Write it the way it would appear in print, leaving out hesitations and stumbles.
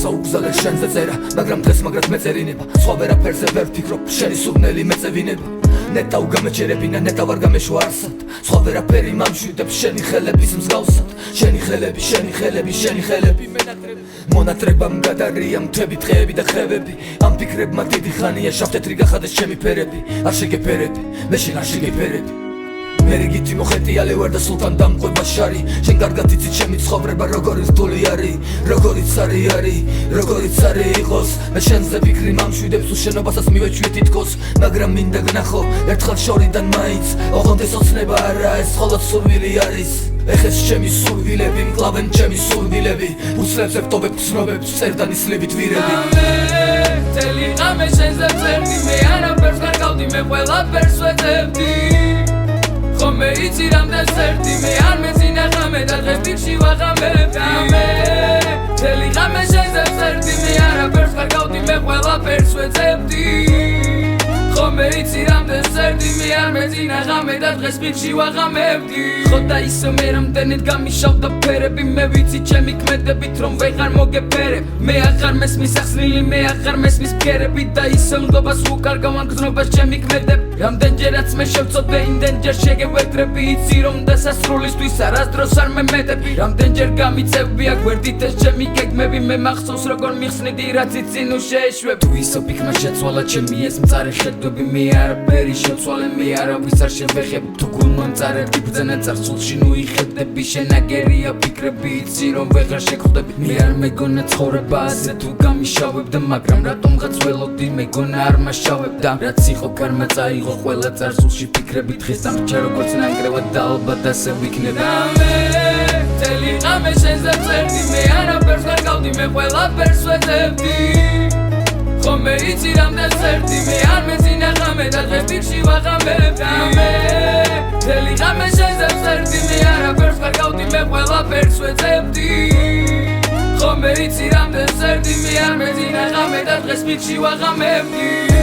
როცა უგზალე შენზე წერა მაგრამ დღეს მაგრად მეწერინება სხვა ვერაფერზე ვერ ვფიქრობ შენი სურნელი მეწევინება ნეტა უგამეჩერებინა ნეტა ვარ გამეშვა არსად სხვა ვერაფერი მამშვიდებს შენი ხელების მსგავსად შენი ხელები მონატრებამ გადარია მთები დღეები და ხევები ამ ფიქრებმა დიდი ხანია შავ-თეთრი გახადეს ჩემი ფერები არ შეგეფერები მე შენ არ შეგეფერები მე რიგითი მოხეტიალე ვარ და სულთან დამყვება შარი შენ კარგად იცით ჩემი ცხოვრება როგორი რთული არის როგორიც არის იყოს მე შენზე ფიქრი მამშვიდებს თუ შენობასაც მივეჩვიე თითქოს მაგრამ მინდა გნახო ერთხელ შორიდან მაინც ოღონდ ეს ოცნება არა ეს მხოლოდ სურვილი არის ეხეს ჩემი სურვილები მკლავენ ჩემი სურვილები უცლებს ეფტობებ ცნობებს წერდანი სლივით ვირები მთელი ღამე შენზე წერდი მე არაფერს გარგავდი მე ყველაფერს ვეძებდი ხომე იცი რამდენს წერდი მე არ მეძინა ღამე და დღეს ფიქში ვაღამებდი მთელი ღამე შენზე წერდი მე არაფერს გარგავდი მე ყველაფერს ვეძებდი ხომე იცი რამდენს წერდი მე არ მეძინა ღამე და დღეს ფიქში ვაღამებდი ხო და ისო მე რამდენად გამიშავდა ფერები მე ვიცი ჩემი ქმედებით რომ ვეღარ მოგეფერებ მე აღარ მესმის ახსნილი მე აღარ მესმის ფერები და ისო მგობას უკარგავან გზნობას ჩემი ქმედები რამდენჯერაც მე შევწოდე იმდენჯერ შეგევედრები იცი რომ დასასრულისთვის არასდროს არ მემეტები რამდენჯერ გამიწევი აქ გვერდით ეს ჩემი გეგმები მე მახსოვს როგორ მიხსნიდი რაც იცი ნუ შეეშვებ თუ ისო ფიქმა შეცვალა ჩემი ეს მწარე შედგები მე არაფერი შევცვალე მე არავის არ შევეხებ თუ გულმომწარებდი ბრძანა წარსულში ნუ იხედები შენაგერია ფიქრები იცი რომ ვეღარ შეგხვდები მე არ მეგონა ცხოვრება ასე თუ გამიშავებდა მაგრამ რატომღაც ველოდი მეგონა არ მასშავებდა რაც იყო კარმა წაიღო ყველა წარსულში ფიქრები დღეს დამრჩა როგორც ნანგრევად და ალბათ ასე ვიქნება მთელი ღამე შენზე წერდი მე არაფერს გარგავდი მე ყველაფერს ვეძებდი ხომე იცი რამდენს წერდი მე არ მეძინა ღამე და დღეს ფიქში ვაღამებდი მთელი ღამე შენზე წერდი მე არაფერს გარგავდი მე ყველაფერს ვეძებდი ხომე იცი რამდენს წერდი მე არ მეძინა ღამე და დღეს ფიქში ვაღამებდი